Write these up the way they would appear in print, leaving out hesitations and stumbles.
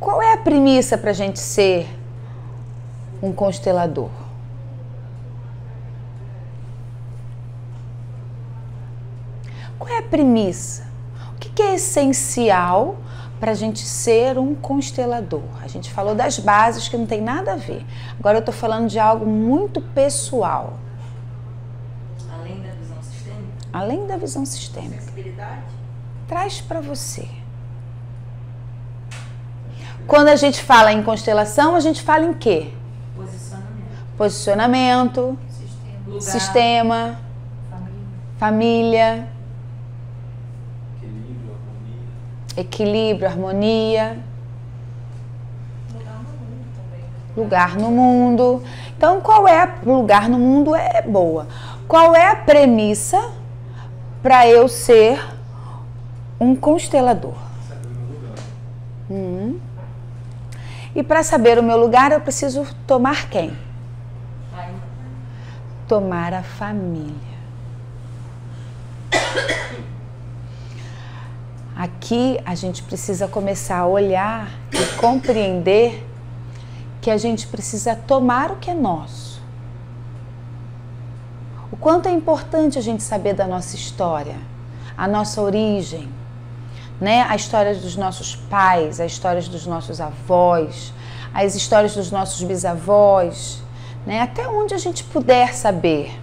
Qual é a premissa para a gente ser um constelador? Qual é a premissa? O que é essencial para a gente ser um constelador? A gente falou das bases que não tem nada a ver. Agora eu estou falando de algo muito pessoal. Além da visão sistêmica? Além da visão sistêmica. Sensibilidade? Traz para você. Quando a gente fala em constelação, a gente fala em quê? Posicionamento, sistema, família, equilíbrio, harmonia, lugar no mundo. Então, qual é o lugar no mundo? É boa. Qual é a premissa para eu ser um constelador? E para saber o meu lugar, eu preciso tomar quem? Tomar a família. Aqui a gente precisa começar a olhar e compreender que a gente precisa tomar o que é nosso. O quanto é importante a gente saber da nossa história, a nossa origem, né? A história dos nossos pais, as histórias dos nossos avós, as histórias dos nossos bisavós, né? Até onde a gente puder saber.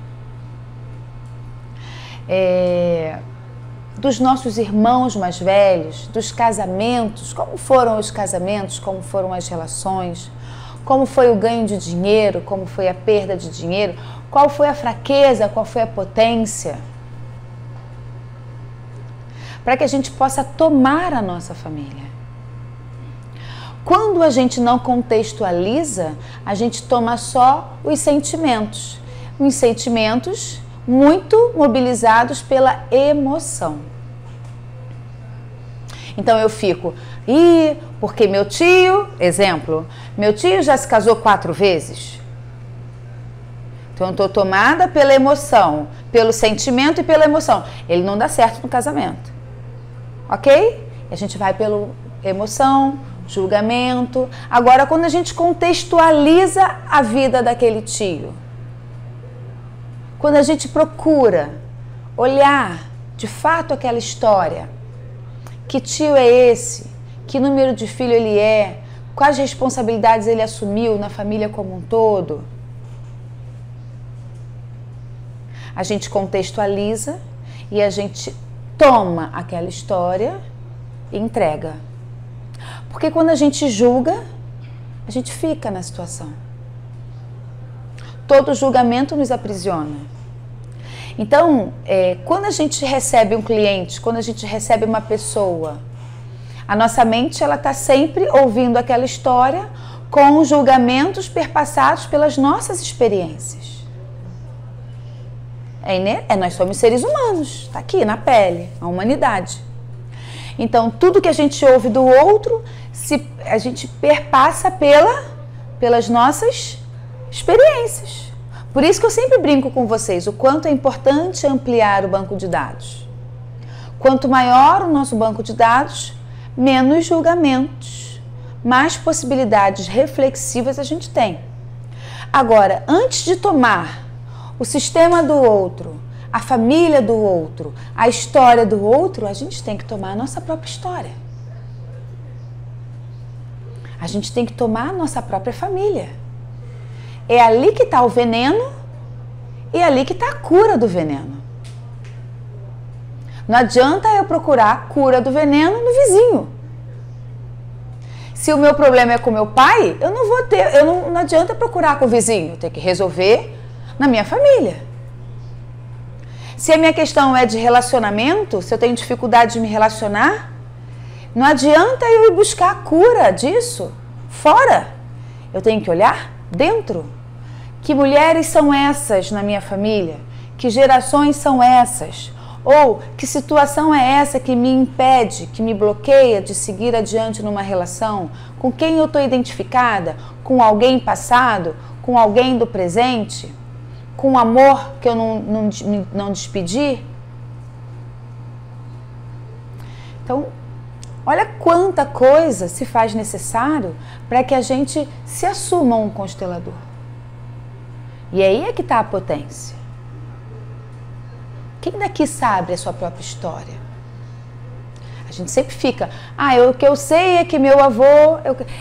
Dos nossos irmãos mais velhos, dos casamentos, como foram os casamentos, como foram as relações, como foi o ganho de dinheiro, como foi a perda de dinheiro, qual foi a fraqueza, qual foi a potência, para que a gente possa tomar a nossa família. Quando a gente não contextualiza, a gente toma só os sentimentos muito mobilizados pela emoção. Então eu fico, porque meu tio, exemplo, meu tio já se casou 4 vezes. Então eu estou tomada pela emoção, pelo sentimento e pela emoção. Ele não dá certo no casamento. Ok? A gente vai pela emoção, julgamento. Agora, quando a gente contextualiza a vida daquele tio, quando a gente procura olhar de fato aquela história, que tio é esse, que número de filho ele é, quais responsabilidades ele assumiu na família como um todo, a gente contextualiza e a gente toma aquela história e entrega. Porque quando a gente julga, a gente fica na situação. Todo julgamento nos aprisiona. Então, quando a gente recebe um cliente, quando a gente recebe uma pessoa, a nossa mente ela está sempre ouvindo aquela história com os julgamentos perpassados pelas nossas experiências. Nós somos seres humanos, está aqui na pele, a humanidade. Então, tudo que a gente ouve do outro, a gente perpassa pelas nossas experiências. Por isso que eu sempre brinco com vocês, o quanto é importante ampliar o banco de dados. Quanto maior o nosso banco de dados, menos julgamentos, mais possibilidades reflexivas a gente tem. Agora, antes de tomar o sistema do outro, a família do outro, a história do outro, a gente tem que tomar a nossa própria história. A gente tem que tomar a nossa própria família. É ali que está o veneno e é ali que está a cura do veneno. Não adianta eu procurar a cura do veneno no vizinho. Se o meu problema é com meu pai, eu não vou ter, não adianta procurar com o vizinho, eu tenho que resolver na minha família. Se a minha questão é de relacionamento, se eu tenho dificuldade de me relacionar, não adianta eu ir buscar a cura disso fora. Eu tenho que olhar dentro. Que mulheres são essas na minha família? Que gerações são essas? Ou que situação é essa que me impede, que me bloqueia de seguir adiante numa relação? Com quem eu estou identificada? Com alguém passado? Com alguém do presente? Com um amor que eu não despedi? Então, Olha quanta coisa se faz necessário para que a gente se assuma um constelador. E aí é que está a potência. Quem daqui sabe a sua própria história? A gente sempre fica, o que eu sei é que meu avô...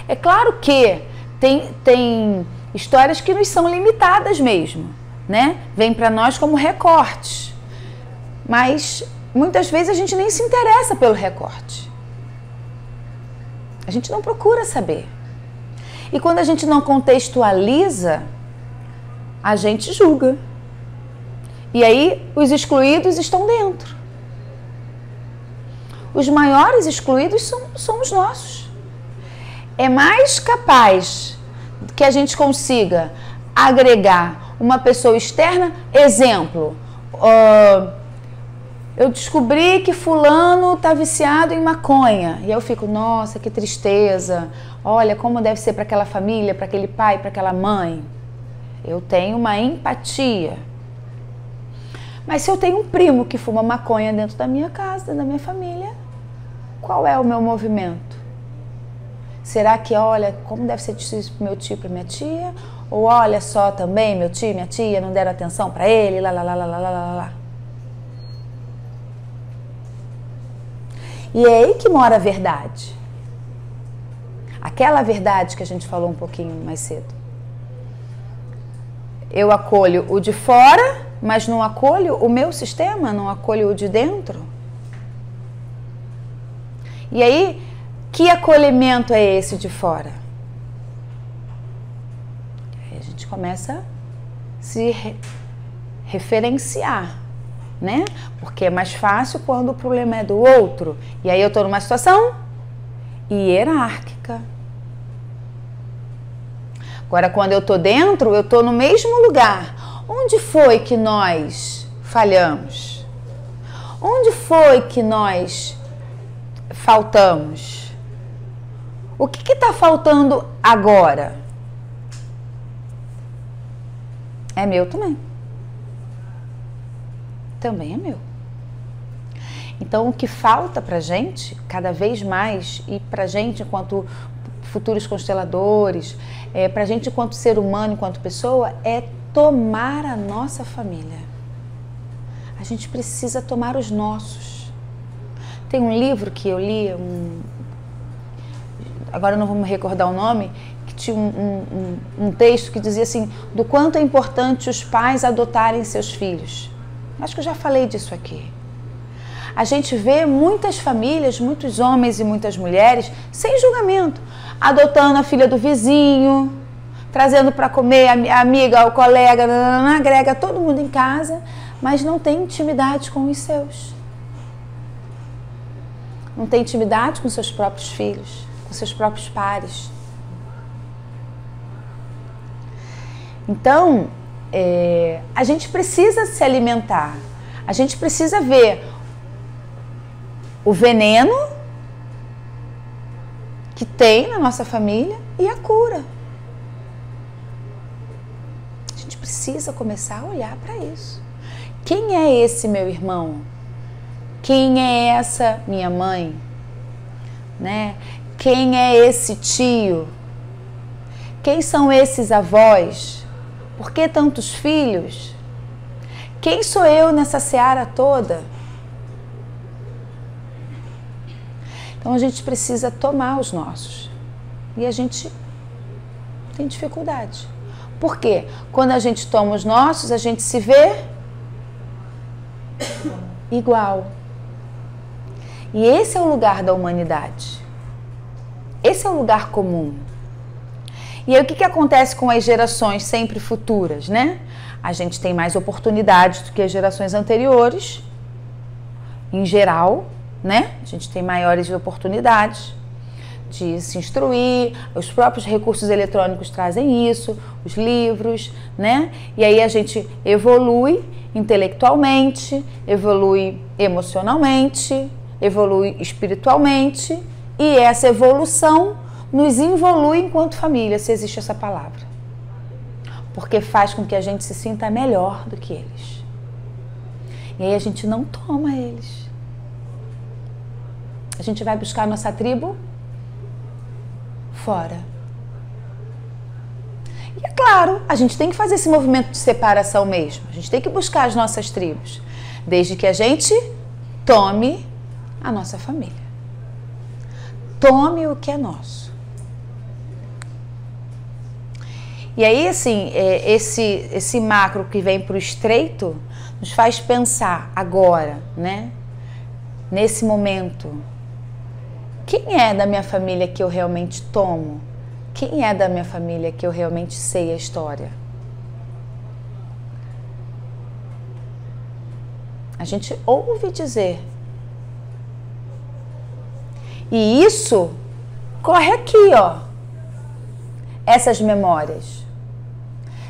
É claro que tem histórias que nos são limitadas mesmo, né? Vem para nós como recortes. Mas muitas vezes a gente nem se interessa pelo recorte. A gente não procura saber. E quando a gente não contextualiza, a gente julga. E aí os excluídos estão dentro. Os maiores excluídos são os nossos. É mais capaz que a gente consiga agregar uma pessoa externa. Exemplo, eu descobri que fulano está viciado em maconha. E eu fico, nossa, que tristeza. Olha como deve ser para aquela família, para aquele pai, para aquela mãe. Eu tenho uma empatia. Mas se eu tenho um primo que fuma maconha dentro da minha casa, dentro da minha família, qual é o meu movimento? Será que, olha, como deve ser difícil para meu tio e para minha tia? Ou olha só também, meu tio e minha tia não deram atenção para ele, lá. E é aí que mora a verdade. Aquela verdade que a gente falou um pouquinho mais cedo. Eu acolho o de fora, mas não acolho o meu sistema, não acolho o de dentro. E aí, que acolhimento é esse de fora? Aí a gente começa a se referenciar, né? Porque é mais fácil quando o problema é do outro. E aí eu estou numa situação hierárquica. Agora, quando eu estou dentro, eu estou no mesmo lugar. Onde foi que nós falhamos? Onde foi que nós faltamos? O que está faltando agora? É meu também. Também é meu. Então, o que falta para a gente, cada vez mais, e para a gente enquanto futuros consteladores, para a gente enquanto ser humano, enquanto pessoa, é tomar a nossa família. A gente precisa tomar os nossos. Tem um livro que eu li, agora eu não vou me recordar o nome, que tinha um texto que dizia assim, do quanto é importante os pais adotarem seus filhos. Acho que eu já falei disso aqui. A gente vê muitas famílias, muitos homens e muitas mulheres, sem julgamento, adotando a filha do vizinho, trazendo para comer a amiga, o colega, agrega todo mundo em casa, mas não tem intimidade com os seus. Não tem intimidade com seus próprios filhos, com seus próprios pares. Então, a gente precisa se alimentar, a gente precisa ver o veneno que tem na nossa família e a cura. A gente precisa começar a olhar para isso. Quem é esse meu irmão? Quem é essa minha mãe? Né? Quem é esse tio? Quem são esses avós? Por que tantos filhos? Quem sou eu nessa seara toda? Então a gente precisa tomar os nossos. E a gente tem dificuldade. Por quê? Quando a gente toma os nossos, a gente se vê igual. E esse é o lugar da humanidade. Esse é o lugar comum. E aí o que acontece com as gerações sempre futuras, né? A gente tem mais oportunidades do que as gerações anteriores, em geral, né? A gente tem maiores oportunidades de se instruir, os próprios recursos eletrônicos trazem isso, os livros, né? E aí a gente evolui intelectualmente, evolui emocionalmente, evolui espiritualmente, e essa evolução nos involui enquanto família, se existe essa palavra. Porque faz com que a gente se sinta melhor do que eles. E aí a gente não toma eles. A gente vai buscar a nossa tribo fora. E é claro, a gente tem que fazer esse movimento de separação mesmo. A gente tem que buscar as nossas tribos, desde que a gente tome a nossa família. Tome o que é nosso. E aí, assim, esse macro que vem para o estreito nos faz pensar agora, né? Nesse momento, quem é da minha família que eu realmente tomo? Quem é da minha família que eu realmente sei a história? A gente ouve dizer. E isso corre aqui, ó. Essas memórias.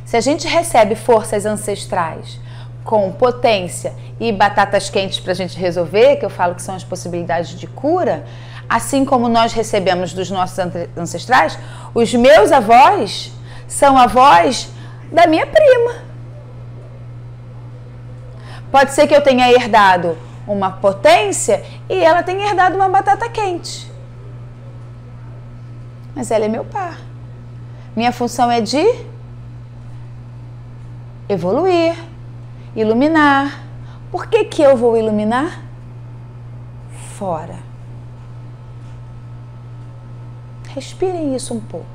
Se a gente recebe forças ancestrais com potência e batatas quentes para a gente resolver, que eu falo que são as possibilidades de cura, assim como nós recebemos dos nossos ancestrais, os meus avós são avós da minha prima. Pode ser que eu tenha herdado uma potência e ela tenha herdado uma batata quente. Mas ela é meu par. Minha função é de evoluir, iluminar. Por que que eu vou iluminar? Fora. Respirem isso um pouco.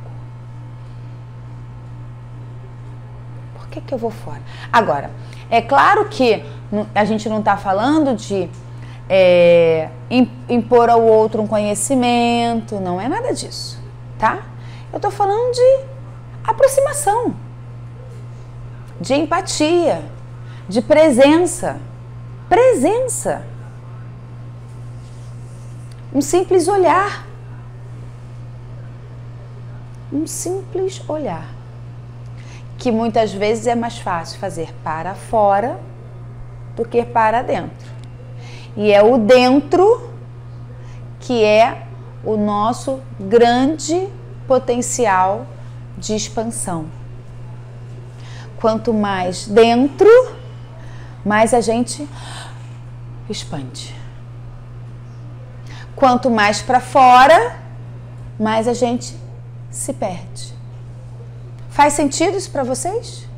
Por que que eu vou fora? Agora, é claro que a gente não está falando de impor ao outro um conhecimento, não é nada disso, tá? Eu estou falando de aproximação, de empatia, de presença. Presença. Um simples olhar. Um simples olhar. Que muitas vezes é mais fácil fazer para fora do que para dentro. E é o dentro que é o nosso grande potencial de expansão. Quanto mais dentro, mais a gente expande. Quanto mais para fora, mais a gente se perde. Faz sentido isso para vocês?